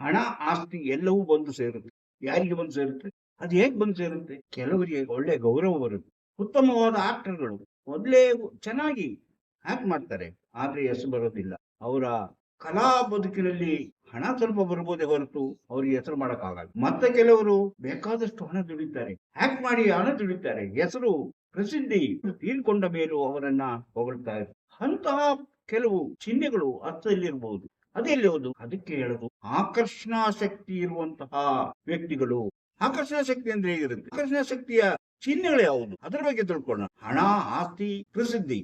ಹಣ, ಆಸ್ತಿ ಎಲ್ಲವೂ ಬಂದು ಸೇರುತ್ತೆ. ಯಾರಿಗೆ ಬಂದು ಸೇರುತ್ತೆ? ಅದು ಹೇಗೆ ಬಂದು ಸೇರುತ್ತೆ? ಕೆಲವರಿಗೆ ಒಳ್ಳೆ ಗೌರವ ಬರುತ್ತೆ. ಉತ್ತಮವಾದ ಆಕ್ಟರ್ಗಳು ಮೊದಲೇ ಚೆನ್ನಾಗಿ ಆಕ್ಟ್ ಮಾಡ್ತಾರೆ, ಆದ್ರೆ ಹೆಸರು ಬರೋದಿಲ್ಲ. ಅವರ ಕಲಾ ಬದುಕಿನಲ್ಲಿ ಹಣ ಸ್ವಲ್ಪ ಬರ್ಬೋದೇ ಹೊರತು ಅವ್ರಿಗೆ ಹೆಸರು ಮಾಡಕ್ಕಾಗಲ್ಲ. ಮತ್ತೆ ಕೆಲವರು ಬೇಕಾದಷ್ಟು ಹಣ ದುಡಿತಾರೆ, ಆಕ್ಟ್ ಮಾಡಿ ಹಣ ದುಡಿತಾರೆ, ಹೆಸರು ಪ್ರಸಿದ್ಧಿ ತೀರ್ಕೊಂಡ ಮೇಲೂ ಅವರನ್ನ ಹೊಗಳ್ತಾರೆ. ಅಂತಹ ಕೆಲವು ಚಿಹ್ನೆಗಳು ಹಸ್ತದಲ್ಲಿರಬಹುದು. ಅದೆಲ್ಲಿ ಹೋದು? ಅದಕ್ಕೆ ಹೇಳುದು ಆಕರ್ಷಣಾ ಶಕ್ತಿ ಇರುವಂತಹ ವ್ಯಕ್ತಿಗಳು. ಆಕರ್ಷಣಾ ಶಕ್ತಿ ಅಂದ್ರೆ ಹೇಗಿರುತ್ತೆ? ಆಕರ್ಷಣಾ ಶಕ್ತಿಯ ಚಿಹ್ನೆಗಳು ಯಾವುದು? ಅದರ ಬಗ್ಗೆ ತಿಳ್ಕೊಳ್ಳೋಣ. ಹಣ, ಆಸ್ತಿ, ಪ್ರಸಿದ್ಧಿ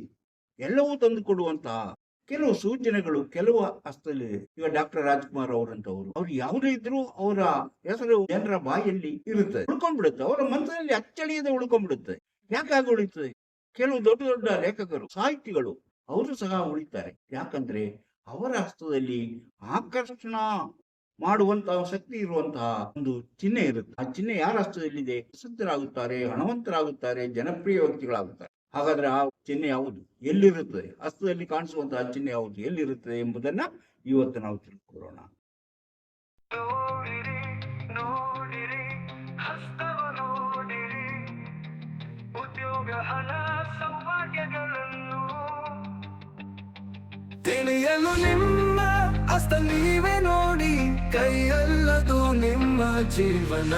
ಎಲ್ಲವೂ ತಂದು ಕೊಡುವಂತಹ ಕೆಲವು ಸೂಚನೆಗಳು ಕೆಲವು ಹಸ್ತದಲ್ಲಿ. ಈಗ ಡಾಕ್ಟರ್ ರಾಜ್ಕುಮಾರ್ ಅವರಂತವರು, ಅವ್ರು ಯಾವುದೇ ಇದ್ರೂ ಅವರ ಹೆಸರು ಜನರ ಬಾಯಲ್ಲಿ ಇರುತ್ತೆ, ಉಳ್ಕೊಂಡ್ಬಿಡುತ್ತೆ, ಅವರ ಮನಸ್ಸಿನಲ್ಲಿ ಅಚ್ಚಳಿಯದೆ ಉಳ್ಕೊಂಡ್ಬಿಡುತ್ತೆ. ಯಾಕಾಗಿ ಉಳಿತದೆ? ಕೆಲವು ದೊಡ್ಡ ದೊಡ್ಡ ಲೇಖಕರು, ಸಾಹಿತಿಗಳು ಅವರು ಸಹ ಉಳಿತಾರೆ. ಯಾಕಂದ್ರೆ ಅವರ ಹಸ್ತದಲ್ಲಿ ಆಕರ್ಷಣಾ ಮಾಡುವಂತಹ ಶಕ್ತಿ ಇರುವಂತಹ ಒಂದು ಚಿಹ್ನೆ ಇರುತ್ತೆ. ಆ ಚಿಹ್ನೆ ಯಾರ ಹಸ್ತದಲ್ಲಿದೆ? ಪ್ರಸಿದ್ಧರಾಗುತ್ತಾರೆ, ಹಣವಂತರಾಗುತ್ತಾರೆ, ಜನಪ್ರಿಯ ವ್ಯಕ್ತಿಗಳಾಗುತ್ತಾರೆ. ಹಾಗಾದ್ರೆ ಆ ಚಿಹ್ನೆ ಯಾವುದು? ಎಲ್ಲಿರುತ್ತದೆ? ಹಸ್ತದಲ್ಲಿ ಕಾಣಿಸುವಂತಹ ಚಿಹ್ನೆ ಯಾವುದು? ಎಲ್ಲಿರುತ್ತದೆ ಎಂಬುದನ್ನ ಇವತ್ತು ನಾವು ತಿಳ್ಕೊಳ್ಳೋಣ. ತಿಳಿಯಲು ನಿಮ್ಮ ಹಸ್ತ ನೀವೇ ನೋಡಿ, ಕೈಯಲ್ಲದು ನಿಮ್ಮ ಜೀವನ.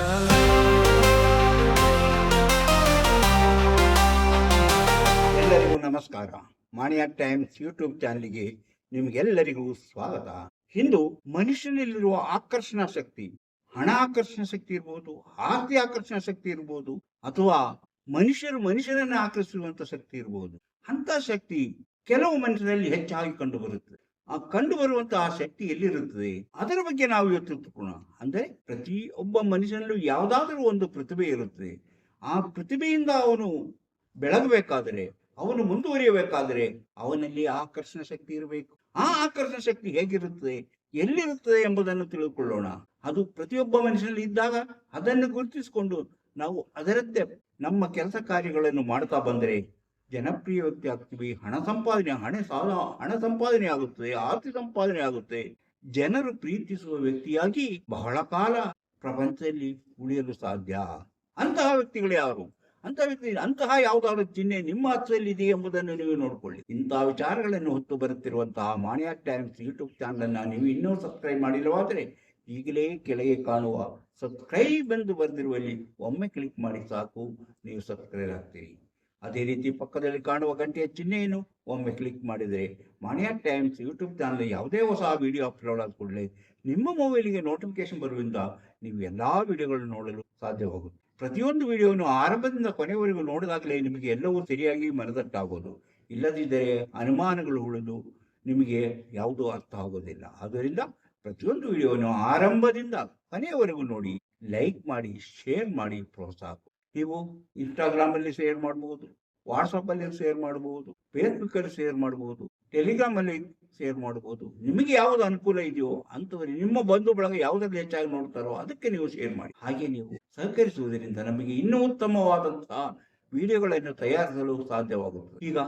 ಎಲ್ಲರಿಗೂ ನಮಸ್ಕಾರ. ಮಾಣಿಯಾ ಟೈಮ್ಸ್ ಯೂಟ್ಯೂಬ್ ಚಾನಲ್ಗೆ ನಿಮಗೆಲ್ಲರಿಗೂ ಸ್ವಾಗತ. ಇಂದು ಮನುಷ್ಯನಲ್ಲಿರುವ ಆಕರ್ಷಣಾ ಶಕ್ತಿ, ಹಣ ಆಕರ್ಷಣಾ ಶಕ್ತಿ ಇರ್ಬೋದು, ಆಸ್ತಿ ಆಕರ್ಷಣಾ ಶಕ್ತಿ ಇರ್ಬೋದು, ಅಥವಾ ಮನುಷ್ಯರನ್ನ ಆಕರ್ಷಿಸುವಂತ ಶಕ್ತಿ ಇರ್ಬೋದು. ಅಂತ ಶಕ್ತಿ ಕೆಲವು ಮನುಷ್ಯರಲ್ಲಿ ಹೆಚ್ಚಾಗಿ ಕಂಡು ಬರುತ್ತದೆ. ಆ ಕಂಡು ಬರುವಂತಹ ಶಕ್ತಿ ಎಲ್ಲಿರುತ್ತದೆ? ಅದರ ಬಗ್ಗೆ ನಾವು ಇವತ್ತು ತಿಳ್ಕೊಳ್ಳೋಣ. ಅಂದ್ರೆ ಪ್ರತಿಯೊಬ್ಬ ಮನುಷ್ಯನಲ್ಲೂ ಯಾವುದಾದ್ರೂ ಒಂದು ಪ್ರತಿಭೆ ಇರುತ್ತದೆ. ಆ ಪ್ರತಿಭೆಯಿಂದ ಅವನು ಬೆಳಗಬೇಕಾದರೆ, ಅವನು ಮುಂದುವರಿಯಬೇಕಾದರೆ ಅವನಲ್ಲಿ ಆಕರ್ಷಣ ಶಕ್ತಿ ಇರಬೇಕು. ಆ ಆಕರ್ಷಣ ಶಕ್ತಿ ಹೇಗಿರುತ್ತದೆ, ಎಲ್ಲಿರುತ್ತದೆ ಎಂಬುದನ್ನು ತಿಳಿದುಕೊಳ್ಳೋಣ. ಅದು ಪ್ರತಿಯೊಬ್ಬ ಮನುಷ್ಯನಲ್ಲಿ ಇದ್ದಾಗ ಅದನ್ನು ಗುರುತಿಸಿಕೊಂಡು ನಾವು ಅದರಂತೆ ನಮ್ಮ ಕೆಲಸ ಕಾರ್ಯಗಳನ್ನು ಮಾಡ್ತಾ ಬಂದರೆ ಜನಪ್ರಿಯ ವ್ಯಕ್ತಿ ಆಗ್ತೀವಿ. ಹಣ ಸಂಪಾದನೆ ಆಗುತ್ತದೆ, ಆಸ್ತಿ ಸಂಪಾದನೆ ಆಗುತ್ತೆ. ಜನರು ಪ್ರೀತಿಸುವ ವ್ಯಕ್ತಿಯಾಗಿ ಬಹಳ ಕಾಲ ಪ್ರಪಂಚದಲ್ಲಿ ಉಳಿಯಲು ಸಾಧ್ಯ. ಅಂತಹ ವ್ಯಕ್ತಿಗಳು ಯಾರು? ಅಂತಹ ಯಾವುದಾದ್ರೂ ಚಿಹ್ನೆ ನಿಮ್ಮ ಹತ್ತದಲ್ಲಿ ಇದೆ ಎಂಬುದನ್ನು ನೀವು ನೋಡಿಕೊಳ್ಳಿ. ಇಂತಹ ವಿಚಾರಗಳನ್ನು ಹೊತ್ತು ಬರುತ್ತಿರುವಂತಹ ಮಾಣಿಯಾ ಟೈಮ್ಸ್ ಯೂಟ್ಯೂಬ್ ಚಾನಲ್ ಅನ್ನ ನೀವು ಇನ್ನೂ ಸಬ್ಸ್ಕ್ರೈಬ್ ಮಾಡಿಲ್ಲವಾದರೆ ಈಗಲೇ ಕೆಳಗೆ ಕಾಣುವ ಸಬ್ಸ್ಕ್ರೈಬ್ ಎಂದು ಬರೆದಿರುವಲ್ಲಿ ಒಮ್ಮೆ ಕ್ಲಿಕ್ ಮಾಡಿ ಸಾಕು, ನೀವು ಸಬ್ಸ್ಕ್ರೈಬ್ ಆಗ್ತೀರಿ. ಅದೇ ರೀತಿ ಪಕ್ಕದಲ್ಲಿ ಕಾಣುವ ಗಂಟೆಯ ಚಿಹ್ನೆಯನ್ನು ಒಮ್ಮೆ ಕ್ಲಿಕ್ ಮಾಡಿದರೆ ಮಾಣಿಯಾ ಟೈಮ್ಸ್ ಯೂಟ್ಯೂಬ್ ಚಾನಲ್ ಯಾವುದೇ ಹೊಸ ವಿಡಿಯೋ ಅಪ್ಲೋಡ್ ಆದ ಕೂಡಲೇ ನಿಮ್ಮ ಮೊಬೈಲಿಗೆ ನೋಟಿಫಿಕೇಶನ್ ಬರುವುದರಿಂದ ನೀವು ಎಲ್ಲಾ ವಿಡಿಯೋಗಳನ್ನು ನೋಡಲು ಸಾಧ್ಯವಾಗುತ್ತೆ. ಪ್ರತಿಯೊಂದು ವಿಡಿಯೋವನ್ನು ಆರಂಭದಿಂದ ಕೊನೆಯವರೆಗೂ ನೋಡಿದಾಗಲೇ ನಿಮಗೆ ಎಲ್ಲವೂ ಸರಿಯಾಗಿ ಮನದಟ್ಟಾಗೋದು. ಇಲ್ಲದಿದ್ದರೆ ಅನುಮಾನಗಳು ಉಳಿದು ನಿಮಗೆ ಯಾವುದೂ ಅರ್ಥ ಆಗೋದಿಲ್ಲ. ಆದ್ದರಿಂದ ಪ್ರತಿಯೊಂದು ವಿಡಿಯೋವನ್ನು ಆರಂಭದಿಂದ ಕೊನೆಯವರೆಗೂ ನೋಡಿ, ಲೈಕ್ ಮಾಡಿ, ಶೇರ್ ಮಾಡಿ ಪ್ರೋತ್ಸಾಹ. ನೀವು ಇನ್ಸ್ಟಾಗ್ರಾಮ್ ಅಲ್ಲಿ ಶೇರ್ ಮಾಡಬಹುದು, ವಾಟ್ಸಪ್ ಅಲ್ಲಿ ಶೇರ್ ಮಾಡಬಹುದು, ಫೇಸ್ಬುಕ್ ಅಲ್ಲಿ ಶೇರ್ ಮಾಡಬಹುದು, ಟೆಲಿಗ್ರಾಮ್ ಅಲ್ಲಿ ಶೇರ್ ಮಾಡಬಹುದು. ನಿಮಗೆ ಯಾವ್ದು ಅನುಕೂಲ ಇದೆಯೋ ಅಂತವರಿಗೆ, ನಿಮ್ಮ ಬಂಧು ಬಳಗ ಯಾವುದ್ರಲ್ಲಿ ಹೆಚ್ಚಾಗಿ ನೋಡ್ತಾರೋ ಅದಕ್ಕೆ ನೀವು ಶೇರ್ ಮಾಡಿ. ಹಾಗೆ ನೀವು ಸಹಕರಿಸುವುದರಿಂದ ನಮಗೆ ಇನ್ನೂ ಉತ್ತಮವಾದಂತಹ ವಿಡಿಯೋಗಳನ್ನು ತಯಾರಿಸಲು ಸಾಧ್ಯವಾಗುತ್ತದೆ. ಈಗ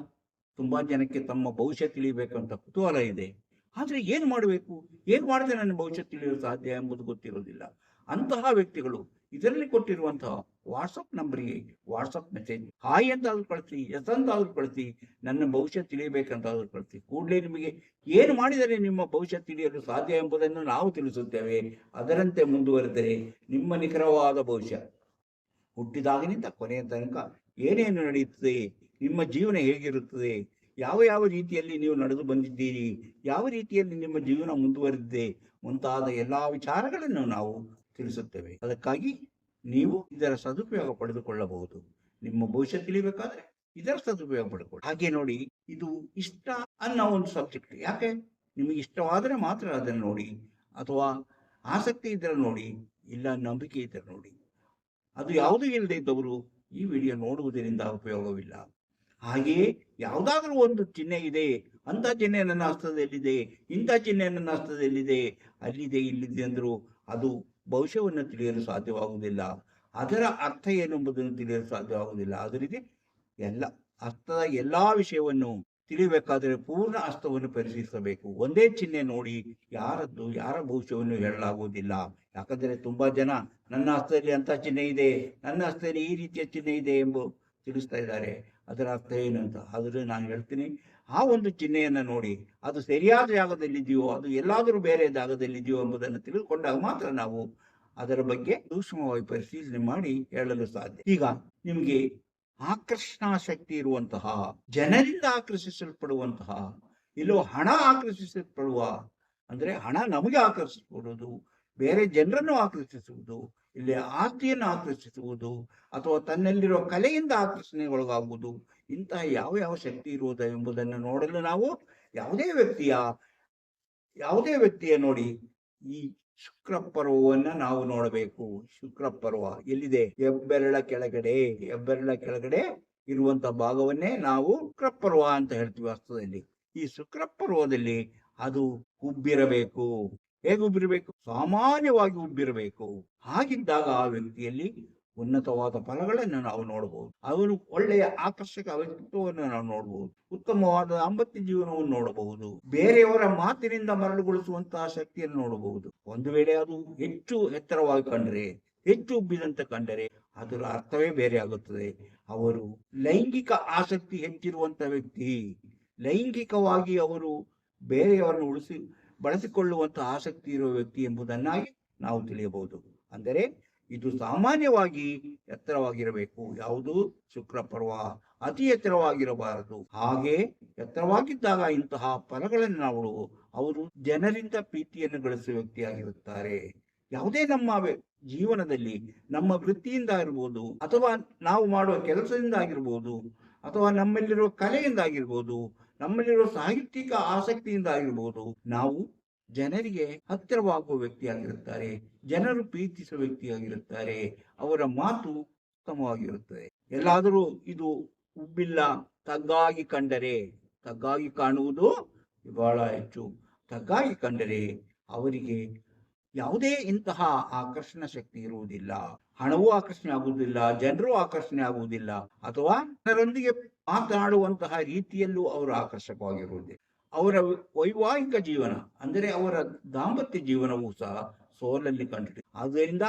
ತುಂಬಾ ಜನಕ್ಕೆ ತಮ್ಮ ಭವಿಷ್ಯ ತಿಳಿಯಬೇಕಂತ ಕುತೂಹಲ ಇದೆ. ಆದ್ರೆ ಏನ್ ಮಾಡಬೇಕು, ಹೇಗೆ ಮಾಡಿದ್ರೆ ನನ್ನ ಭವಿಷ್ಯ ತಿಳಿಯಲು ಸಾಧ್ಯ ಎಂಬುದು ಗೊತ್ತಿರೋದಿಲ್ಲ. ಅಂತಹ ವ್ಯಕ್ತಿಗಳು ಇದರಲ್ಲಿ ಕೊಟ್ಟಿರುವಂತಹ ವಾಟ್ಸಪ್ ನಂಬರ್ಗೆ ವಾಟ್ಸಪ್ ಮೆಸೇಜ್ ಹಾಯ್ ಅಂತಾದ್ರೂ ಕಳಿಸಿ, ಎಸ್ ಅಂತಾದ್ರೂ ಕಳಿಸಿ, ನನ್ನ ಭವಿಷ್ಯ ತಿಳಿಯಬೇಕಂತಾದ್ರೂ ಕಳಿಸಿ. ಕೂಡಲೇ ನಿಮಗೆ ಏನು ಮಾಡಿದರೆ ನಿಮ್ಮ ಭವಿಷ್ಯ ತಿಳಿಯಲು ಸಾಧ್ಯ ಎಂಬುದನ್ನು ನಾವು ತಿಳಿಸುತ್ತೇವೆ. ಅದರಂತೆ ಮುಂದುವರೆದರೆ ನಿಮ್ಮ ನಿಖರವಾದ ಭವಿಷ್ಯ, ಹುಟ್ಟಿದಾಗಿನಿಂದ ಕೊನೆಯ ತನಕ ಏನೇನು ನಡೆಯುತ್ತದೆ, ನಿಮ್ಮ ಜೀವನ ಹೇಗಿರುತ್ತದೆ, ಯಾವ ಯಾವ ರೀತಿಯಲ್ಲಿ ನೀವು ನಡೆದು ಬಂದಿದ್ದೀರಿ, ಯಾವ ರೀತಿಯಲ್ಲಿ ನಿಮ್ಮ ಜೀವನ ಮುಂದುವರೆದಿದೆ ಮುಂತಾದ ಎಲ್ಲಾ ವಿಚಾರಗಳನ್ನು ನಾವು ತಿಳಿಸುತ್ತೇವೆ. ಅದಕ್ಕಾಗಿ ನೀವು ಇದರ ಸದುಪಯೋಗ ಪಡೆದುಕೊಳ್ಳಬಹುದು. ನಿಮ್ಮ ಭವಿಷ್ಯ ತಿಳಿಬೇಕಾದ್ರೆ ಇದರ ಸದುಪಯೋಗ ಪಡೆದುಕೊಳ್ಳಿ. ಹಾಗೆ ನೋಡಿ, ಇದು ಇಷ್ಟ ಅನ್ನೋ ಒಂದು ಸಬ್ಜೆಕ್ಟ್. ಯಾಕೆ? ನಿಮಗೆ ಇಷ್ಟವಾದರೆ ಮಾತ್ರ ಅದನ್ನು ನೋಡಿ, ಅಥವಾ ಆಸಕ್ತಿ ಇದ್ದರೆ ನೋಡಿ, ಇಲ್ಲ ನಂಬಿಕೆ ಇದ್ದರೆ ನೋಡಿ. ಅದು ಯಾವುದೂ ಇಲ್ಲದೆ ಇದ್ದವರು ಈ ವಿಡಿಯೋ ನೋಡುವುದರಿಂದ ಉಪಯೋಗವಿಲ್ಲ. ಹಾಗೆಯೇ ಯಾವುದಾದ್ರೂ ಒಂದು ಚಿಹ್ನೆ ಇದೆ, ಅಂತ ಚಿಹ್ನೆ ನನ್ನ ಹಸ್ತದಲ್ಲಿದೆ, ಇಂಥ ಚಿಹ್ನೆ ನನ್ನ ಹಸ್ತದಲ್ಲಿದೆ, ಅಲ್ಲಿದೆ ಇಲ್ಲಿದೆ ಅಂದರೂ ಅದು ಭವಿಷ್ಯವನ್ನು ತಿಳಿಯಲು ಸಾಧ್ಯವಾಗುವುದಿಲ್ಲ. ಅದರ ಅರ್ಥ ಏನೆಂಬುದನ್ನು ತಿಳಿಯಲು ಸಾಧ್ಯವಾಗುವುದಿಲ್ಲ. ಅದರಿಗೆ ಹಸ್ತದ ಎಲ್ಲಾ ವಿಷಯವನ್ನು ತಿಳಿಬೇಕಾದರೆ ಪೂರ್ಣ ಹಸ್ತವನ್ನು ಪರಿಶೀಲಿಸಬೇಕು. ಒಂದೇ ಚಿಹ್ನೆ ನೋಡಿ ಯಾರದ್ದು ಯಾರ ಭವಿಷ್ಯವನ್ನು ಹೇಳಲಾಗುವುದಿಲ್ಲ. ಯಾಕಂದರೆ ತುಂಬಾ ಜನ ನನ್ನ ಹಸ್ತದಲ್ಲಿ ಅಂತ ಚಿಹ್ನೆ ಇದೆ, ನನ್ನ ಹಸ್ತದಲ್ಲಿ ಈ ರೀತಿಯ ಚಿಹ್ನೆ ಇದೆ ಎಂಬ ತಿಳಿಸ್ತಾ ಇದ್ದಾರೆ. ಅದರ ಅರ್ಥ ಏನಂತ ಆದ್ರೆ ನಾನು ಹೇಳ್ತೀನಿ, ಆ ಒಂದು ಚಿಹ್ನೆಯನ್ನು ನೋಡಿ ಅದು ಸರಿಯಾದ ಜಾಗದಲ್ಲಿದೆಯೋ ಅದು ಎಲ್ಲಾದರೂ ಬೇರೆ ಜಾಗದಲ್ಲಿದೆಯೋ ಎಂಬುದನ್ನು ತಿಳಿದುಕೊಂಡಾಗ ಮಾತ್ರ ನಾವು ಅದರ ಬಗ್ಗೆ ಸೂಕ್ಷ್ಮವಾಗಿ ಪರಿಶೀಲನೆ ಮಾಡಿ ಹೇಳಲು ಸಾಧ್ಯ. ಈಗ ನಿಮಗೆ ಆಕರ್ಷಣಾ ಶಕ್ತಿ ಇರುವಂತಹ, ಜನರಿಂದ ಆಕರ್ಷಿಸಲ್ಪಡುವಂತಹ, ಇಲ್ಲೋ ಹಣ ಆಕರ್ಷಿಸಲ್ಪಡುವ, ಅಂದ್ರೆ ಹಣ ನಮಗೆ ಆಕರ್ಷಿಸಬಹುದು, ಬೇರೆ ಜನರನ್ನು ಆಕರ್ಷಿಸುವುದು, ಇಲ್ಲಿ ಆಸ್ತಿಯನ್ನು ಆಕರ್ಷಿಸುವುದು, ಅಥವಾ ತನ್ನಲ್ಲಿರುವ ಕಲೆಯಿಂದ ಆಕರ್ಷಣೆಗೊಳಗಾಗುವುದು, ಇಂತಹ ಯಾವ ಯಾವ ಶಕ್ತಿ ಇರುವುದು ಎಂಬುದನ್ನು ನೋಡಲು ನಾವು ಯಾವುದೇ ವ್ಯಕ್ತಿಯ ನೋಡಿ ಈ ಶುಕ್ರ ಪರ್ವವನ್ನ ನಾವು ನೋಡಬೇಕು. ಶುಕ್ರ ಪರ್ವ ಎಲ್ಲಿದೆ? ಹೆಬ್ಬೆರಳ ಕೆಳಗಡೆ ಇರುವಂತ ಭಾಗವನ್ನೇ ನಾವು ಶುಕ್ರ ಪರ್ವ ಅಂತ ಹೇಳ್ತೀವಿ ಹಸ್ತದಲ್ಲಿ. ಈ ಶುಕ್ರ ಪರ್ವದಲ್ಲಿ ಅದು ಉಬ್ಬಿರಬೇಕು. ಹೇಗೆ ಉಬ್ಬಿರಬೇಕು? ಸಾಮಾನ್ಯವಾಗಿ ಉಬ್ಬಿರಬೇಕು. ಹಾಗಿದ್ದಾಗ ಆ ವ್ಯಕ್ತಿಯಲ್ಲಿ ಉನ್ನತವಾದ ಫಲಗಳನ್ನು ನಾವು ನೋಡಬಹುದು. ಅವನು ಒಳ್ಳೆಯ ಆಕರ್ಷಕ ವ್ಯಕ್ತಿತ್ವವನ್ನು ನಾವು ನೋಡಬಹುದು. ಉತ್ತಮವಾದ ದಾಂಪತ್ಯ ಜೀವನವನ್ನು ನೋಡಬಹುದು. ಬೇರೆಯವರ ಮಾತಿನಿಂದ ಮರಳುಗೊಳಿಸುವಂತಹ ಶಕ್ತಿಯನ್ನು ನೋಡಬಹುದು. ಒಂದು ವೇಳೆ ಅದು ಹೆಚ್ಚು ಎತ್ತರವಾಗಿ ಕಂಡರೆ, ಹೆಚ್ಚು ಉಬ್ಬಿದಂತೆ ಕಂಡರೆ ಅದರ ಅರ್ಥವೇ ಬೇರೆ ಆಗುತ್ತದೆ. ಅವರು ಲೈಂಗಿಕ ಆಸಕ್ತಿ ಹೆಚ್ಚಿರುವಂತ ವ್ಯಕ್ತಿ, ಲೈಂಗಿಕವಾಗಿ ಅವರು ಬೇರೆಯವರನ್ನು ಬಳಸಿಕೊಳ್ಳುವಂತಹ ಆಸಕ್ತಿ ಇರುವ ವ್ಯಕ್ತಿ ಎಂಬುದನ್ನಾಗಿ ನಾವು ತಿಳಿಯಬಹುದು. ಅಂದರೆ ಇದು ಸಾಮಾನ್ಯವಾಗಿ ಎತ್ತರವಾಗಿರಬೇಕು. ಯಾವುದು? ಶುಕ್ರ ಪರ್ವ ಅತಿ ಎತ್ತರವಾಗಿರಬಾರದು. ಹಾಗೆ ಎತ್ತರವಾಗಿದ್ದಾಗ ಇಂತಹ ಫಲಗಳನ್ನು ನಾವು ಅವರು ಜನರಿಂದ ಪ್ರೀತಿಯನ್ನು ಗಳಿಸುವ ವ್ಯಕ್ತಿಯಾಗಿರುತ್ತಾರೆ. ಯಾವುದೇ ನಮ್ಮ ಜೀವನದಲ್ಲಿ ನಮ್ಮ ವೃತ್ತಿಯಿಂದ ಇರಬಹುದು, ಅಥವಾ ನಾವು ಮಾಡುವ ಕೆಲಸದಿಂದ ಆಗಿರ್ಬೋದು, ಅಥವಾ ನಮ್ಮಲ್ಲಿರುವ ಕಲೆಯಿಂದ ಆಗಿರ್ಬೋದು, ನಮ್ಮಲ್ಲಿರುವ ಸಾಹಿತ್ಯಿಕ ಆಸಕ್ತಿಯಿಂದ ಆಗಿರ್ಬೋದು, ನಾವು ಜನರಿಗೆ ಹತ್ತಿರವಾಗುವ ವ್ಯಕ್ತಿಯಾಗಿರುತ್ತಾರೆ, ಜನರು ಪ್ರೀತಿಸುವ ವ್ಯಕ್ತಿಯಾಗಿರುತ್ತಾರೆ. ಅವರ ಮಾತು ಉತ್ತಮವಾಗಿರುತ್ತದೆ. ಎಲ್ಲಾದರೂ ಇದು ಉಬ್ಬಿಲ್ಲ, ತಗ್ಗಾಗಿ ಕಾಣುವುದು ಬಹಳ ಹೆಚ್ಚು. ತಗ್ಗಾಗಿ ಕಂಡರೆ ಅವರಿಗೆ ಯಾವುದೇ ಇಂತಹ ಆಕರ್ಷಣ ಶಕ್ತಿ ಇರುವುದಿಲ್ಲ. ಹಣವೂ ಆಕರ್ಷಣೆ ಆಗುವುದಿಲ್ಲ, ಜನರು ಆಕರ್ಷಣೆ ಆಗುವುದಿಲ್ಲ, ಅಥವಾ ಜನರೊಂದಿಗೆ ಮಾತನಾಡುವಂತಹ ರೀತಿಯಲ್ಲೂ ಅವರು ಆಕರ್ಷಕವಾಗಿರುವುದಿಲ್ಲ. ಅವರ ವೈವಾಹಿಕ ಜೀವನ ಅಂದರೆ ಅವರ ದಾಂಪತ್ಯ ಜೀವನವೂ ಸಹ ಸೋಲಲ್ಲಿ ಕಂಡಿದೆ. ಆದ್ದರಿಂದ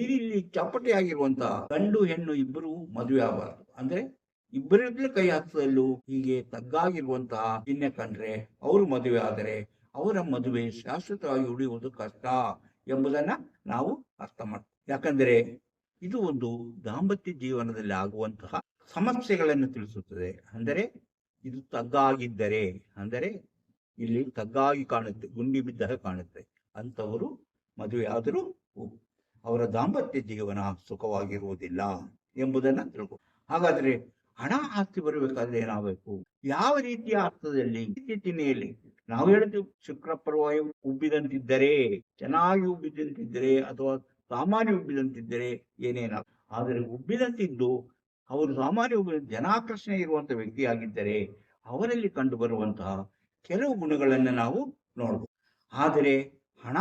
ಇಲ್ಲಿ ಚಪ್ಪಟೆಯಾಗಿರುವಂತಹ ಗಂಡು ಹೆಣ್ಣು ಇಬ್ಬರು ಮದುವೆ ಆಗಬಾರದು. ಅಂದ್ರೆ ಇಬ್ಬರಿಗೂ ಕೈ ಹಸ್ತದಲ್ಲೂ ಹೀಗೆ ತಗ್ಗಾಗಿರುವಂತಹ ಚಿಹ್ನೆ ಕಂಡ್ರೆ ಅವರು ಮದುವೆ ಆದರೆ ಅವರ ಮದುವೆ ಶಾಶ್ವತವಾಗಿ ಉಳಿಯುವುದು ಕಷ್ಟ ಎಂಬುದನ್ನ ನಾವು ಅರ್ಥ ಮಾಡ್ತೀವಿ. ಯಾಕಂದ್ರೆ ಇದು ಒಂದು ದಾಂಪತ್ಯ ಜೀವನದಲ್ಲಿ ಆಗುವಂತಹ ಸಮಸ್ಯೆಗಳನ್ನು ತಿಳಿಸುತ್ತದೆ. ಅಂದರೆ ಇದು ತಗ್ಗಾಗಿದ್ದರೆ, ಅಂದರೆ ಇಲ್ಲಿ ತಗ್ಗಾಗಿ ಕಾಣುತ್ತೆ, ಗುಂಡಿ ಬಿದ್ದಾಗ ಕಾಣುತ್ತೆ, ಅಂತವರು ಮದುವೆ ಆದರೂ ಅವರ ದಾಂಪತ್ಯ ಜೀವನ ಸುಖವಾಗಿರುವುದಿಲ್ಲ ಎಂಬುದನ್ನ ತಿಳ್ಕೊ. ಹಾಗಾದ್ರೆ ಹಣ ಆಸ್ತಿ ಬರಬೇಕಾದ್ರೆ ಏನಾಗಬೇಕು? ಯಾವ ರೀತಿಯ ಅರ್ಥದಲ್ಲಿ, ಚಿಹ್ನೆಯಲ್ಲಿ ನಾವು ಹೇಳ್ತೀವಿ ಶುಕ್ರ ಪರ್ವ ಉಬ್ಬಿದಂತಿದ್ದರೆ, ಚೆನ್ನಾಗಿ ಉಬ್ಬಿದಂತಿದ್ದರೆ, ಅಥವಾ ಸಾಮಾನ್ಯ ಉಬ್ಬಿದಂತಿದ್ದರೆ ಏನೇನಾಗ. ಆದರೆ ಉಬ್ಬಿದಂತಿದ್ದು ಅವರು ಸಾಮಾನ್ಯ ಜನಾಕರ್ಷಣೆ ಇರುವಂತಹ ವ್ಯಕ್ತಿಯಾಗಿದ್ದರೆ ಅವರಲ್ಲಿ ಕಂಡು ಬರುವಂತಹ ಕೆಲವು ಗುಣಗಳನ್ನು ನಾವು ನೋಡಬಹುದು. ಆದರೆ ಹಣ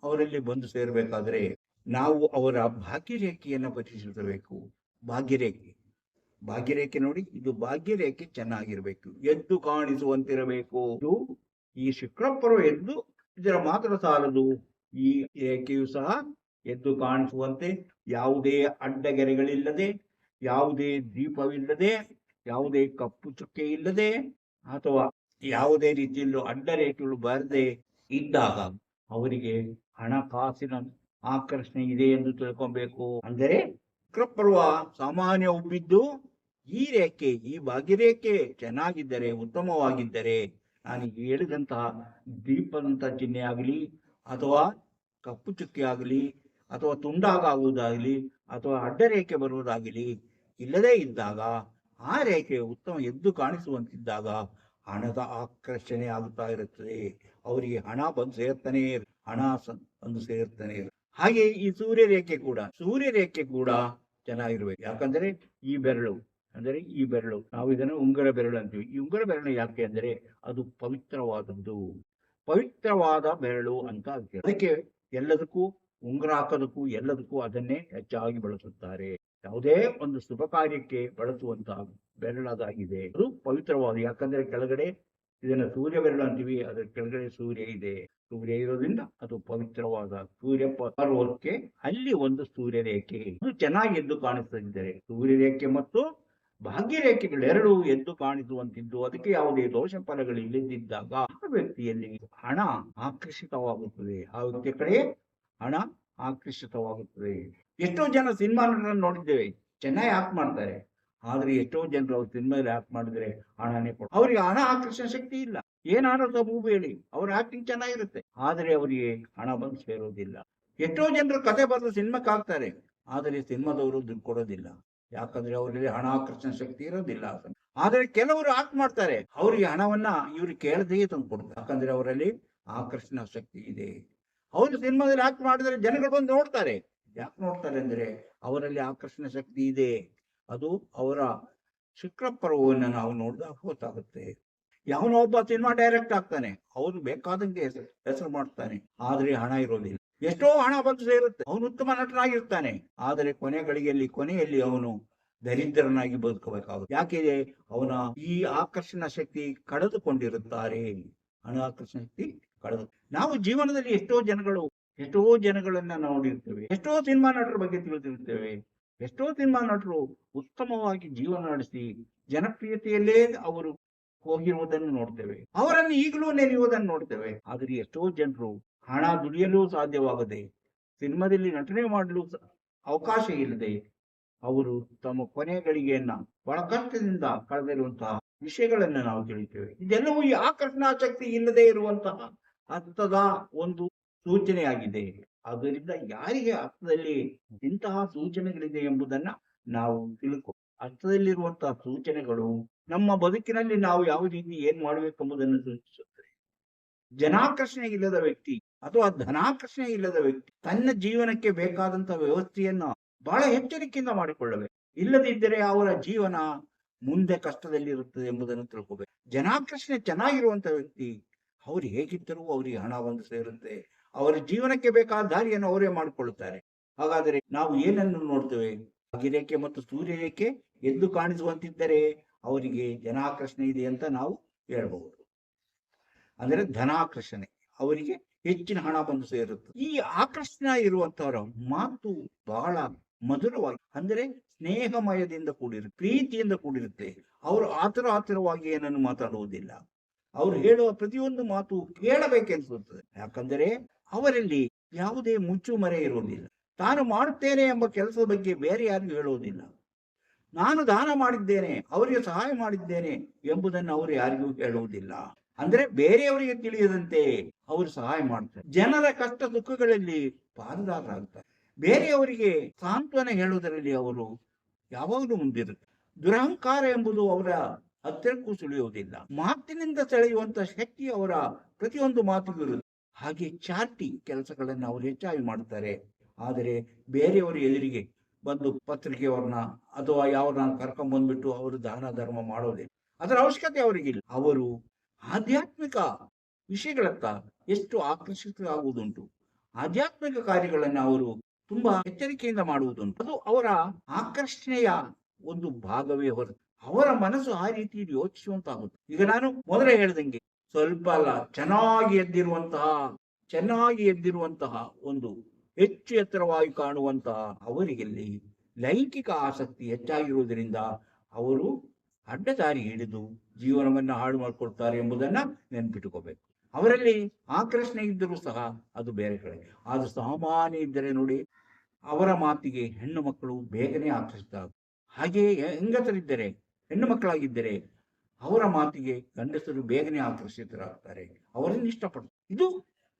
ಅವರಲ್ಲಿ ಬಂದು ಸೇರಬೇಕಾದ್ರೆ ನಾವು ಅವರ ಭಾಗ್ಯರೇಖೆಯನ್ನು ಪರಿಶೀಲಿಸಬೇಕು. ಭಾಗ್ಯರೇಖೆ ನೋಡಿ, ಇದು ಭಾಗ್ಯರೇಖೆ ಚೆನ್ನಾಗಿರ್ಬೇಕು, ಎದ್ದು ಕಾಣಿಸುವಂತಿರಬೇಕು. ಇದು ಈ ಶುಕ್ರಪರ್ವ ಎದ್ದು ಇದರ ಮಾತ್ರ ಸಾಲದು, ಈ ರೇಖೆಯು ಸಹ ಎದ್ದು ಕಾಣಿಸುವಂತೆ, ಯಾವುದೇ ಅಡ್ಡಗೆರೆಗಳಿಲ್ಲದೆ, ಯಾವುದೇ ದೀಪವಿಲ್ಲದೆ, ಯಾವುದೇ ಕಪ್ಪು ಚುಕ್ಕೆ ಇಲ್ಲದೆ, ಅಥವಾ ಯಾವುದೇ ರೀತಿಯಲ್ಲೂ ಅಡ್ಡ ರೇಖೆಗಳು ಬರದೆ ಇದ್ದಾಗ ಅವರಿಗೆ ಹಣಕಾಸಿನ ಆಕರ್ಷಣೆ ಇದೆ ಎಂದು ತಿಳ್ಕೊಬೇಕು. ಅಂದರೆ ಶುಕ್ರಪರ್ವ ಸಾಮಾನ್ಯ ಉಬ್ಬಿದ್ದು ಈ ರೇಖೆ, ಈ ಭಾಗ್ಯರೇಖೆ ಚೆನ್ನಾಗಿದ್ದರೆ, ಉತ್ತಮವಾಗಿದ್ದರೆ, ನಾನು ಹೇಳಿದಂತಹ ದೀಪದಂತಹ ಚಿಹ್ನೆ ಆಗಲಿ, ಅಥವಾ ಕಪ್ಪು ಚುಕ್ಕೆ ಆಗಲಿ, ಅಥವಾ ತುಂಡಾಗುವುದಾಗಲಿ, ಅಥವಾ ಅಡ್ಡರೇಖೆ ಬರುವುದಾಗಲಿ ಇಲ್ಲದೇ ಇದ್ದಾಗ, ಆ ರೇಖೆ ಉತ್ತಮ ಎದ್ದು ಕಾಣಿಸುವಂತಿದ್ದಾಗ ಹಣದ ಆಕರ್ಷಣೆ ಆಗುತ್ತಾ ಇರುತ್ತದೆ. ಅವರಿಗೆ ಹಣ ಬಂದು ಸೇರ್ತಾನೆ, ಹಾಗೆ ಈ ಸೂರ್ಯರೇಖೆ ಕೂಡ ಚೆನ್ನಾಗಿರ್ಬೇಕು. ಯಾಕಂದ್ರೆ ಈ ಬೆರಳು ನಾವು ಇದನ್ನು ಉಂಗುರ ಬೆರಳು ಅಂತೀವಿ. ಈ ಉಂಗುರ ಬೆರಳು ಯಾಕೆ ಅಂದರೆ ಅದು ಪವಿತ್ರವಾದ ಬೆರಳು ಅಂತ ಅದಕ್ಕೆ ಎಲ್ಲದಕ್ಕೂ ಉಂಗುರ ಹಾಕೋದಕ್ಕೂ ಎಲ್ಲದಕ್ಕೂ ಅದನ್ನೇ ಹೆಚ್ಚಾಗಿ ಬಳಸುತ್ತಾರೆ. ಯಾವುದೇ ಒಂದು ಶುಭ ಕಾರ್ಯಕ್ಕೆ ಬಳಸುವಂತಹ ಬೆರಳಾದಾಗಿದೆ, ಅದು ಪವಿತ್ರವಾದ. ಯಾಕಂದ್ರೆ ಕೆಳಗಡೆ ಇದನ್ನ ಸೂರ್ಯ ಬೆರಳು ಅಂತೀವಿ, ಅದರ ಕೆಳಗಡೆ ಸೂರ್ಯ ಇದೆ. ಸೂರ್ಯ ಇರೋದ್ರಿಂದ ಅದು ಪವಿತ್ರವಾದ ಸೂರ್ಯ ಪರ್ವಕ್ಕೆ ಅಲ್ಲಿ ಒಂದು ಸೂರ್ಯರೇಖೆ ಅದು ಚೆನ್ನಾಗಿ ಎದ್ದು ಕಾಣಿಸುತ್ತಿದ್ದರೆ, ಸೂರ್ಯರೇಖೆ ಮತ್ತು ಭಾಗ್ಯರೇಖೆಗಳೆರಡು ಎದ್ದು ಕಾಣಿಸುವಂತಿದ್ದು, ಅದಕ್ಕೆ ಯಾವುದೇ ದೋಷ ಫಲಗಳು ಇಲ್ಲದಿದ್ದಾಗ ಆ ವ್ಯಕ್ತಿಯಲ್ಲಿ ಹಣ ಆಕರ್ಷಿತವಾಗುತ್ತದೆ, ಆ ವ್ಯಕ್ತಿಯ ಕಡೆ ಹಣ ಆಕರ್ಷಿತವಾಗುತ್ತದೆ. ಎಷ್ಟೋ ಜನ ಸಿನಿಮಾ ನಟರನ್ನು ನೋಡಿದ್ದೇವೆ, ಚೆನ್ನಾಗಿ ಆಕ್ಟ್ ಮಾಡ್ತಾರೆ, ಆದ್ರೆ ಎಷ್ಟೋ ಜನರು ಅವ್ರ ಸಿನಿಮಾದಲ್ಲಿ ಆಕ್ಟ್ ಮಾಡಿದ್ರೆ ಹಣನೇ ಕೊಡ, ಅವ್ರಿಗೆ ಹಣ ಆಕರ್ಷಣ ಶಕ್ತಿ ಇಲ್ಲ. ಏನಾದ್ರೂ ತಪ್ಪು ಹೇಳಿ, ಅವ್ರ ಆಕ್ಟಿಂಗ್ ಚೆನ್ನಾಗಿರುತ್ತೆ, ಆದ್ರೆ ಅವರಿಗೆ ಹಣ ಬಂದು ಸೇರೋದಿಲ್ಲ. ಎಷ್ಟೋ ಜನರು ಕತೆ ಬರೆದು ಸಿನಿಮಾಕ್ಕೆ ಹಾಕ್ತಾರೆ, ಆದರೆ ಸಿನಿಮಾದವರು ದುಡ್ಡು ಕೊಡೋದಿಲ್ಲ, ಯಾಕಂದ್ರೆ ಅವರಲ್ಲಿ ಹಣ ಆಕರ್ಷಣ ಶಕ್ತಿ ಇರೋದಿಲ್ಲ. ಆದ್ರೆ ಕೆಲವರು ಆಕ್ಟ್ ಮಾಡ್ತಾರೆ, ಅವ್ರಿಗೆ ಹಣವನ್ನ ಇವ್ರು ಕೇಳದೇ ತಂದು ಕೊಡ್ತಾರೆ, ಯಾಕಂದ್ರೆ ಅವರಲ್ಲಿ ಆಕರ್ಷಣ ಶಕ್ತಿ ಇದೆ. ಅವರು ಸಿನಿಮಾದಲ್ಲಿ ಆಕ್ಟ್ ಮಾಡಿದ್ರೆ ಜನಗಳು ಬಂದು ನೋಡ್ತಾರೆ. ಯಾಕೆ ನೋಡ್ತಾರೆ ಅಂದ್ರೆ ಅವರಲ್ಲಿ ಆಕರ್ಷಣ ಶಕ್ತಿ ಇದೆ. ಅದು ಅವರ ಶುಕ್ರಪರ್ವವನ್ನು ನಾವು ನೋಡಿದಾಗ ಗೊತ್ತಾಗುತ್ತೆ. ಯಾವನೋ ಒಬ್ಬ ಸಿನಿಮಾ ಡೈರೆಕ್ಟ್ ಆಗ್ತಾನೆ, ಅವನು ಬೇಕಾದಂಗೆ ಹೆಸರು ಮಾಡ್ತಾನೆ, ಆದ್ರೆ ಹಣ ಇರೋದಿಲ್ಲ. ಎಷ್ಟೋ ಹಣ ಬಂದು ಸೇರುತ್ತೆ, ಅವನು ಉತ್ತಮ ನಟನಾಗಿರ್ತಾನೆ, ಆದರೆ ಕೊನೆಯಲ್ಲಿ ಅವನು ದರಿದ್ರನಾಗಿ ಬದುಕಬೇಕಾಗುತ್ತೆ. ಯಾಕಿದೆ? ಅವನ ಈ ಆಕರ್ಷಣ ಶಕ್ತಿ ಕಳೆದುಕೊಂಡಿರುತ್ತಾರೆ, ಹಣ ಆಕರ್ಷಣ ಶಕ್ತಿ ಕಳೆದು. ನಾವು ಜೀವನದಲ್ಲಿ ಎಷ್ಟೋ ಜನಗಳನ್ನ ನೋಡಿರ್ತೇವೆ, ಎಷ್ಟೋ ಸಿನಿಮಾ ನಟರ ಬಗ್ಗೆ ತಿಳಿದಿರ್ತೇವೆ. ಎಷ್ಟೋ ಸಿನಿಮಾ ನಟರು ಉತ್ತಮವಾಗಿ ಜೀವನ ನಡೆಸಿ ಜನಪ್ರಿಯತೆಯಲ್ಲೇ ಅವರು ಹೋಗಿರುವುದನ್ನು ನೋಡ್ತೇವೆ, ಅವರನ್ನು ಈಗಲೂ ನೆನೆಯುವುದನ್ನು ನೋಡ್ತೇವೆ. ಆದರೆ ಎಷ್ಟೋ ಜನರು ಹಣ ದುಡಿಯಲು ಸಾಧ್ಯವಾಗದೆ, ಸಿನಿಮಾದಲ್ಲಿ ನಟನೆ ಮಾಡಲು ಅವಕಾಶ ಇಲ್ಲದೆ, ಅವರು ತಮ್ಮ ಕೊನೆಯ ಗಳಿಗೆಯನ್ನ ಬಹಳ ಕಷ್ಟದಿಂದ ಕಳೆದಿರುವಂತಹ ವಿಷಯಗಳನ್ನ ನಾವು ತಿಳಿತೇವೆ. ಇದೆಲ್ಲವೂ ಈ ಆಕರ್ಷಣಾ ಶಕ್ತಿ ಇಲ್ಲದೆ ಇರುವಂತಹ ಅರ್ಥದ ಒಂದು ಸೂಚನೆಯಾಗಿದೆ. ಆದ್ದರಿಂದ ಯಾರಿಗೆ ಅರ್ಥದಲ್ಲಿ ಇಂತಹ ಸೂಚನೆಗಳಿದೆ ಎಂಬುದನ್ನ ನಾವು ತಿಳ್ಕೊ. ಅರ್ಥದಲ್ಲಿರುವಂತಹ ಸೂಚನೆಗಳು ನಮ್ಮ ಬದುಕಿನಲ್ಲಿ ನಾವು ಯಾವ ರೀತಿ ಏನ್ ಮಾಡಬೇಕೆಂಬುದನ್ನು ಸೂಚಿಸುತ್ತದೆ. ಜನಾಕರ್ಷಣೆ ಇಲ್ಲದ ವ್ಯಕ್ತಿ ಅಥವಾ ಧನಾಕರ್ಷಣೆ ಇಲ್ಲದ ವ್ಯಕ್ತಿ ತನ್ನ ಜೀವನಕ್ಕೆ ಬೇಕಾದಂತಹ ವ್ಯವಸ್ಥೆಯನ್ನ ಬಹಳ ಎಚ್ಚರಿಕೆಯಿಂದ ಮಾಡಿಕೊಳ್ಳಬೇಕು. ಇಲ್ಲದಿದ್ದರೆ ಅವರ ಜೀವನ ಮುಂದೆ ಕಷ್ಟದಲ್ಲಿರುತ್ತದೆ ಎಂಬುದನ್ನು ತಿಳ್ಕೋಬೇಕು. ಜನಾಕರ್ಷಣೆ ಚೆನ್ನಾಗಿರುವಂತ ವ್ಯಕ್ತಿ ಅವ್ರು ಹೇಗಿದ್ದರೂ ಅವರಿಗೆ ಹಣ ಬಂದು ಸೇರುತ್ತೆ, ಅವರ ಜೀವನಕ್ಕೆ ಬೇಕಾದ ದಾರಿಯನ್ನು ಅವರೇ ಮಾಡಿಕೊಳ್ಳುತ್ತಾರೆ. ಹಾಗಾದರೆ ನಾವು ಏನನ್ನು ನೋಡ್ತೇವೆ? ಭಾಗ್ಯರೇಖೆ ಮತ್ತು ಸೂರ್ಯರೇಖೆ ಎದ್ದು ಕಾಣಿಸುವಂತಿದ್ದರೆ ಅವರಿಗೆ ಜನಾಕರ್ಷಣೆ ಇದೆ ಅಂತ ನಾವು ಹೇಳಬಹುದು. ಅಂದರೆ ಧನಾಕರ್ಷಣೆ, ಅವರಿಗೆ ಹೆಚ್ಚಿನ ಹಣ ಬಂದು ಸೇರುತ್ತದೆ. ಈ ಆಕರ್ಷಣ ಇರುವಂತವರ ಮಾತು ಬಹಳ ಮಧುರವಾಗಿ, ಅಂದರೆ ಸ್ನೇಹಮಯದಿಂದ ಕೂಡಿರುತ್ತೆ, ಪ್ರೀತಿಯಿಂದ ಕೂಡಿರುತ್ತೆ. ಅವರು ಆತುರವಾಗಿ ಏನನ್ನು ಮಾತಾಡುವುದಿಲ್ಲ. ಅವರು ಹೇಳುವ ಪ್ರತಿಯೊಂದು ಮಾತು ಕೇಳಬೇಕೆನಿಸುತ್ತದೆ. ಯಾಕಂದರೆ ಅವರಲ್ಲಿ ಯಾವುದೇ ಮುಚ್ಚುಮರೆ ಇರುವುದಿಲ್ಲ. ತಾನು ಮಾಡುತ್ತೇನೆ ಎಂಬ ಕೆಲಸದ ಬಗ್ಗೆ ಬೇರೆ ಯಾರಿಗೂ ಹೇಳುವುದಿಲ್ಲ. ನಾನು ದಾನ ಮಾಡಿದ್ದೇನೆ, ಅವರಿಗೆ ಸಹಾಯ ಮಾಡಿದ್ದೇನೆ ಎಂಬುದನ್ನು ಅವರು ಯಾರಿಗೂ ಹೇಳುವುದಿಲ್ಲ. ಅಂದ್ರೆ ಬೇರೆಯವರಿಗೆ ತಿಳಿಯದಂತೆ ಅವರು ಸಹಾಯ ಮಾಡ್ತಾರೆ. ಜನರ ಕಷ್ಟ ದುಃಖಗಳಲ್ಲಿ ಪಾಲುದಾರರಾಗ್ತಾರೆ. ಬೇರೆಯವರಿಗೆ ಸಾಂತ್ವನ ಹೇಳುವುದರಲ್ಲಿ ಅವರು ಯಾವಾಗಲೂ ಮುಂದಿರುತ್ತೆ. ದುರಹಂಕಾರ ಎಂಬುದು ಅವರ ಹತ್ತಿರಕ್ಕೂ ಸುಳಿಯುವುದಿಲ್ಲ. ಮಾತಿನಿಂದ ಸೆಳೆಯುವಂತ ಶಕ್ತಿ ಅವರ ಪ್ರತಿಯೊಂದು ಮಾತಿಗೂ ಇರುತ್ತೆ. ಹಾಗೆ ಚಾಟಿ ಕೆಲಸಗಳನ್ನು ಅವರು ಹೆಚ್ಚಾಗಿ ಮಾಡ್ತಾರೆ. ಆದರೆ ಬೇರೆಯವರ ಎದುರಿಗೆ ಬಂದು ಪತ್ರಿಕೆಯವ್ರನ್ನ ಅಥವಾ ಯಾವ್ರನ್ನ ಕರ್ಕೊಂಡ್ ಬಂದ್ಬಿಟ್ಟು ಅವರು ದಾನ ಧರ್ಮ ಮಾಡೋದಿಲ್ಲ. ಅದರ ಅವಶ್ಯಕತೆ ಅವರಿಗಿಲ್ಲ. ಅವರು ಆಧ್ಯಾತ್ಮಿಕ ವಿಷಯಗಳತ್ತ ಎಷ್ಟು ಆಕರ್ಷಿತರಾಗುವುದುಂಟು, ಆಧ್ಯಾತ್ಮಿಕ ಕಾರ್ಯಗಳನ್ನ ಅವರು ತುಂಬಾ ಎಚ್ಚರಿಕೆಯಿಂದ ಮಾಡುವುದುಂಟು. ಅದು ಅವರ ಆಕರ್ಷಣೆಯ ಒಂದು ಭಾಗವೇ ಹೊರತು ಅವರ ಮನಸ್ಸು ಆ ರೀತಿ ಯೋಚಿಸುವಂತಾಗುತ್ತೆ. ಈಗ ನಾನು ಮೊದಲೇ ಹೇಳ್ದಂಗೆ ಸ್ವಲ್ಪ ಅಲ್ಲ, ಚೆನ್ನಾಗಿ ಎದ್ದಿರುವಂತಹ ಒಂದು ಹೆಚ್ಚು ಎತ್ತರವಾಗಿ ಕಾಣುವಂತಹ ಅವರಿಗೆಲ್ಲಿ ಲೈಂಗಿಕ ಆಸಕ್ತಿ ಹೆಚ್ಚಾಗಿರುವುದರಿಂದ ಅವರು ಅಡ್ಡದಾರಿ ಹಿಡಿದು ಜೀವನವನ್ನ ಹಾಳು ಮಾಡಿಕೊಳ್ತಾರೆ ಎಂಬುದನ್ನ ನೆನ್ಪಿಟ್ಟುಕೋಬೇಕು. ಅವರಲ್ಲಿ ಆಕರ್ಷಣೆ ಇದ್ದರೂ ಸಹ ಅದು ಬೇರೆ ಕಡೆ. ಅದು ಸಾಮಾನ್ಯ ಇದ್ದರೆ ನೋಡಿ, ಅವರ ಮಾತಿಗೆ ಹೆಣ್ಣು ಮಕ್ಕಳು ಬೇಗನೆ ಆಕರ್ಷಿತ. ಹಾಗೆಯೇ ಹೆಂಗಸರಿದ್ದರೆ, ಹೆಣ್ಣು ಮಕ್ಕಳಾಗಿದ್ದರೆ ಅವರ ಮಾತಿಗೆ ಗಂಡಸರು ಬೇಗನೆ ಆಕರ್ಷಿತರಾಗ್ತಾರೆ, ಅವರನ್ನು ಇಷ್ಟಪಡ್ತಾರೆ. ಇದು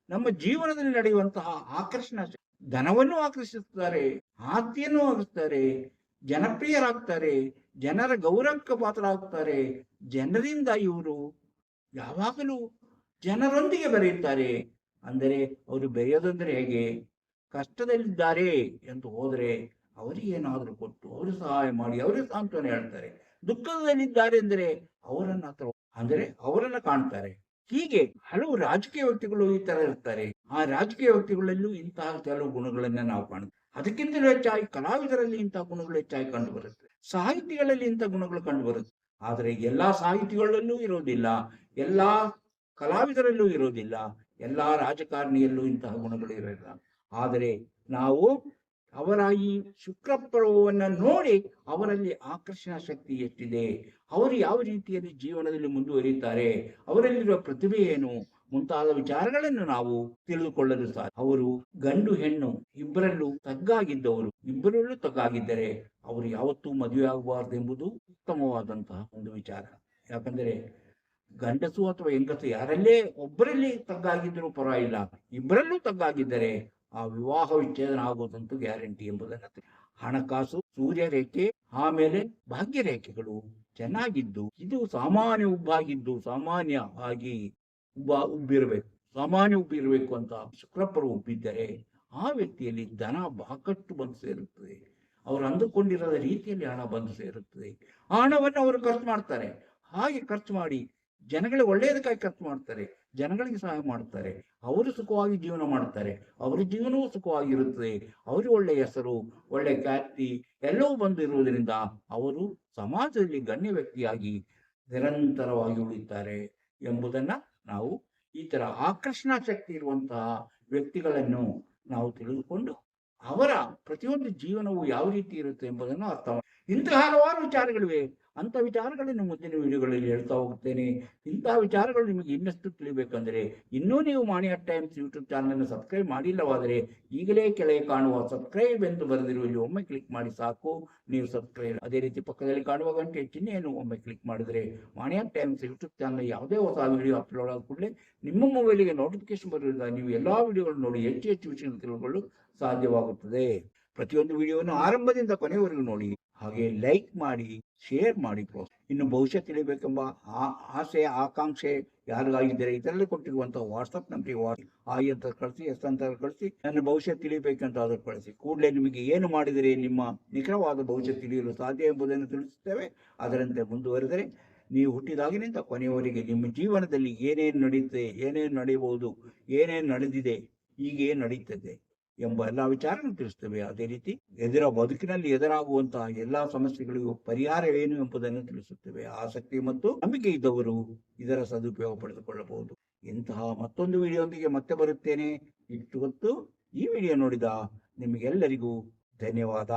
ನಮ್ಮ ಜೀವನದಲ್ಲಿ ನಡೆಯುವಂತಹ ಆಕರ್ಷಣ. ಧನವನ್ನು ಆಕರ್ಷಿಸುತ್ತಾರೆ, ಆಸ್ತಿಯನ್ನು ಆಕರ್ಷಿಸುತ್ತಾರೆ, ಜನಪ್ರಿಯರಾಗ್ತಾರೆ, ಜನರ ಗೌರವಕ್ಕೆ ಪಾತ್ರರಾಗ್ತಾರೆ. ಜನರಿಂದ ಇವರು ಯಾವಾಗಲೂ ಜನರೊಂದಿಗೆ ಬೆರೆಯುತ್ತಾರೆ. ಅಂದರೆ ಅವರು ಬೆರೆಯೋದಂದ್ರೆ ಹೇಗೆ? ಕಷ್ಟದಲ್ಲಿದ್ದಾರೆ ಎಂದು ಹೋದರೆ ಅವರಿಗೇನಾದರೂ ಕೊಟ್ಟು ಅವರು ಸಹಾಯ ಮಾಡಿ ಅವರಿಗೆ ಸಾಂತ್ವನ ಹೇಳ್ತಾರೆ. ದುಃಖದಲ್ಲಿದ್ದಾರೆ ಅಂದರೆ ಅವರನ್ನ ಕಾಣ್ತಾರೆ. ಹೀಗೆ ಹಲವು ರಾಜಕೀಯ ವ್ಯಕ್ತಿಗಳು ಈ ತರ ಇರ್ತಾರೆ. ಆ ರಾಜಕೀಯ ವ್ಯಕ್ತಿಗಳಲ್ಲೂ ಇಂತಹ ಕೆಲವು ಗುಣಗಳನ್ನ ನಾವು ಕಾಣುತ್ತೇವೆ. ಅದಕ್ಕಿಂತಲೂ ಹೆಚ್ಚಾಗಿ ಕಲಾವಿದರಲ್ಲಿ ಇಂತಹ ಗುಣಗಳು ಹೆಚ್ಚಾಗಿ ಕಂಡು ಬರುತ್ತೆ. ಸಾಹಿತಿಗಳಲ್ಲಿ ಇಂಥ ಗುಣಗಳು ಕಂಡುಬರುತ್ತೆ. ಆದರೆ ಎಲ್ಲಾ ಸಾಹಿತಿಗಳಲ್ಲೂ ಇರೋದಿಲ್ಲ, ಎಲ್ಲಾ ಕಲಾವಿದರಲ್ಲೂ ಇರೋದಿಲ್ಲ, ಎಲ್ಲಾ ರಾಜಕಾರಣಿಯಲ್ಲೂ ಇಂತಹ ಗುಣಗಳು ಇರೋದಿಲ್ಲ. ಆದರೆ ನಾವು ಅವರ ಈ ಶುಕ್ರಪರ್ವವನ್ನು ನೋಡಿ ಅವರಲ್ಲಿ ಆಕರ್ಷಣಾ ಶಕ್ತಿ ಎಷ್ಟಿದೆ, ಅವರು ಯಾವ ರೀತಿಯಲ್ಲಿ ಜೀವನದಲ್ಲಿ ಮುಂದುವರಿಯುತ್ತಾರೆ, ಅವರಲ್ಲಿರುವ ಪ್ರತಿಭೆ ಏನು ಮುಂತಾದ ವಿಚಾರಗಳನ್ನು ನಾವು ತಿಳಿದುಕೊಳ್ಳಲು ಸಾಧ್ಯ. ಅವರು ಗಂಡು ಹೆಣ್ಣು ಇಬ್ಬರಲ್ಲೂ ತಗ್ಗಾಗಿದ್ದವರು, ಇಬ್ಬರಲ್ಲೂ ತಗ್ಗಾಗಿದ್ದರೆ ಅವರು ಯಾವತ್ತೂ ಮದುವೆ ಆಗಬಾರದು ಎಂಬುದು ಉತ್ತಮವಾದಂತಹ ಒಂದು ವಿಚಾರ. ಯಾಕಂದರೆ ಗಂಡಸು ಅಥವಾ ಹೆಂಗಸು ಯಾರಲ್ಲೇ ಒಬ್ಬರಲ್ಲಿ ತಗ್ಗಾಗಿದ್ದರೂ ಪರವಾಗಿಲ್ಲ, ಇಬ್ಬರಲ್ಲೂ ತಗ್ಗಾಗಿದ್ದರೆ ಆ ವಿವಾಹ ವಿಚ್ಛೇದನ ಆಗೋದಂತೂ ಗ್ಯಾರಂಟಿ ಎಂಬುದನ್ನು ಹಣಕಾಸು, ಸೂರ್ಯರೇಖೆ, ಆಮೇಲೆ ಭಾಗ್ಯರೇಖೆಗಳು ಚೆನ್ನಾಗಿದ್ದು, ಇದು ಸಾಮಾನ್ಯ ಉಬ್ಬಾಗಿದ್ದು ಸಾಮಾನ್ಯ ಆಗಿ ಉಬ್ಬಿರಬೇಕು, ಸಾಮಾನ್ಯ ಉಬ್ಬಿರಬೇಕು ಅಂತ ಶುಕ್ರಪರ್ವ ಉಬ್ಬಿದ್ದರೆ ಆ ವ್ಯಕ್ತಿಯಲ್ಲಿ ಧನ ಸಾಕಷ್ಟು ಬಂದು ಸೇರುತ್ತದೆ. ಅವರು ಅಂದುಕೊಂಡಿರದ ರೀತಿಯಲ್ಲಿ ಹಣ ಬಂದು ಸೇರುತ್ತದೆ. ಆ ಹಣವನ್ನು ಅವರು ಖರ್ಚು ಮಾಡ್ತಾರೆ. ಹಾಗೆ ಖರ್ಚು ಮಾಡಿ ಜನಗಳಿಗೆ ಒಳ್ಳೆಯದಕ್ಕಾಗಿ ಖರ್ಚು ಮಾಡ್ತಾರೆ, ಜನಗಳಿಗೆ ಸಹಾಯ ಮಾಡ್ತಾರೆ, ಅವರು ಸುಖವಾಗಿ ಜೀವನ ಮಾಡ್ತಾರೆ, ಅವರ ಜೀವನವೂ ಸುಖವಾಗಿರುತ್ತದೆ, ಅವರಿಗೆ ಒಳ್ಳೆಯ ಹೆಸರು, ಒಳ್ಳೆಯ ಖ್ಯಾತಿ ಎಲ್ಲವೂ ಬಂದಿರುವುದರಿಂದ ಅವರು ಸಮಾಜದಲ್ಲಿ ಗಣ್ಯ ವ್ಯಕ್ತಿಯಾಗಿ ನಿರಂತರವಾಗಿ ಉಳಿತಾರೆ ಎಂಬುದನ್ನು ನಾವು ಈ ತರ ಆಕರ್ಷಣಾ ಶಕ್ತಿ ಇರುವಂತಹ ವ್ಯಕ್ತಿಗಳನ್ನು ನಾವು ತಿಳಿದುಕೊಂಡು ಅವರ ಪ್ರತಿಯೊಂದು ಜೀವನವು ಯಾವ ರೀತಿ ಇರುತ್ತೆ ಎಂಬುದನ್ನು ಅರ್ಥ ಮಾಡಿ. ಇಂತಹ ಹಲವಾರು ವಿಚಾರಗಳಿವೆ. ಅಂಥ ವಿಚಾರಗಳನ್ನು ಮುಂದಿನ ವಿಡಿಯೋಗಳಲ್ಲಿ ಹೇಳ್ತಾ ಹೋಗುತ್ತೇನೆ. ಇಂತಹ ವಿಚಾರಗಳು ನಿಮಗೆ ಇನ್ನಷ್ಟು ತಿಳಿಬೇಕಂದ್ರೆ ಇನ್ನೂ ನೀವು ಮಾಣಿಯ ಟೈಮ್ಸ್ ಯೂಟ್ಯೂಬ್ ಚಾನಲ್ ಸಬ್ಸ್ಕ್ರೈಬ್ ಮಾಡಿಲ್ಲವಾದರೆ ಈಗಲೇ ಕೆಳಗೆ ಕಾಣುವ ಸಬ್ಸ್ಕ್ರೈಬ್ ಎಂದು ಬರೆದಿರುವ ಇಲ್ಲಿ ಒಮ್ಮೆ ಕ್ಲಿಕ್ ಮಾಡಿ ಸಾಕು, ನೀವು ಸಬ್ಸ್ಕ್ರೈಬ್. ಅದೇ ರೀತಿ ಪಕ್ಕದಲ್ಲಿ ಕಾಣುವ ಗಂಟೆ ಚಿಹ್ನೆಯನ್ನು ಒಮ್ಮೆ ಕ್ಲಿಕ್ ಮಾಡಿದರೆ ಮಾಣಿಯ ಟೈಮ್ಸ್ ಯೂಟ್ಯೂಬ್ ಚಾನಲ್ ಯಾವುದೇ ಹೊಸ ವಿಡಿಯೋ ಅಪ್ಲೋಡ್ ಆದ ಕೂಡಲೇ ನಿಮ್ಮ ಮೊಬೈಲಿಗೆ ನೋಟಿಫಿಕೇಶನ್ ಬರುವುದರಿಂದ ನೀವು ಎಲ್ಲಾ ವಿಡಿಯೋಗಳನ್ನು ನೋಡಿ ಹೆಚ್ಚು ಹೆಚ್ಚು ವಿಷಯ ತಿಳಿದುಕೊಳ್ಳಲು ಸಾಧ್ಯವಾಗುತ್ತದೆ. ಪ್ರತಿಯೊಂದು ವಿಡಿಯೋವನ್ನು ಆರಂಭದಿಂದ ಕೊನೆಯವರೆಗೂ ನೋಡಿ, ಹಾಗೆ ಲೈಕ್ ಮಾಡಿ, ಶೇರ್ ಮಾಡಿ. ಇನ್ನು ಭವಿಷ್ಯ ತಿಳಿಬೇಕೆಂಬ ಆಸೆ ಆಕಾಂಕ್ಷೆ ಯಾರಿಗಾಗಿದ್ದರೆ ಇದರಲ್ಲಿ ಕೊಟ್ಟಿರುವಂತಹ ವಾಟ್ಸಪ್ ನಂಬರಿಗೆ ಆಯಿ ಅಂತ ಕಳಿಸಿ, ಎಸ್ ಅಂತ ಕಳಿಸಿ, ನನ್ನ ಭವಿಷ್ಯ ತಿಳಿಬೇಕಂತ ಅದನ್ನು ಕಳಿಸಿ. ಕೂಡಲೇ ನಿಮಗೆ ಏನು ಮಾಡಿದರೆ ನಿಮ್ಮ ನಿಖರವಾದ ಭವಿಷ್ಯ ತಿಳಿಯಲು ಸಾಧ್ಯ ಎಂಬುದನ್ನು ತಿಳಿಸುತ್ತೇವೆ. ಅದರಂತೆ ಮುಂದುವರೆದರೆ ನೀವು ಹುಟ್ಟಿದಾಗಿನಿಂದ ಕೊನೆಯವರೆಗೆ ನಿಮ್ಮ ಜೀವನದಲ್ಲಿ ಏನೇನು ನಡೆಯುತ್ತೆ, ಏನೇನು ನಡೆಯಬಹುದು, ಏನೇನು ನಡೆದಿದೆ, ಈಗೇನು ನಡೀತದೆ ಎಂಬ ಎಲ್ಲ ವಿಚಾರವನ್ನು ತಿಳಿಸ್ತೇವೆ. ಅದೇ ರೀತಿ ಬದುಕಿನಲ್ಲಿ ಎದುರಾಗುವಂತಹ ಎಲ್ಲಾ ಸಮಸ್ಯೆಗಳಿಗೂ ಪರಿಹಾರವೇನು ಎಂಬುದನ್ನು ತಿಳಿಸುತ್ತೇವೆ. ಆಸಕ್ತಿ ಮತ್ತು ನಂಬಿಕೆ ಇದ್ದವರು ಇದರ ಸದುಪಯೋಗ ಪಡೆದುಕೊಳ್ಳಬಹುದು. ಇಂತಹ ಮತ್ತೊಂದು ವಿಡಿಯೋದೊಂದಿಗೆ ಮತ್ತೆ ಬರುತ್ತೇನೆ. ಇಷ್ಟು ಹೊತ್ತು ಈ ವಿಡಿಯೋ ನೋಡಿದ ನಿಮಗೆಲ್ಲರಿಗೂ ಧನ್ಯವಾದ.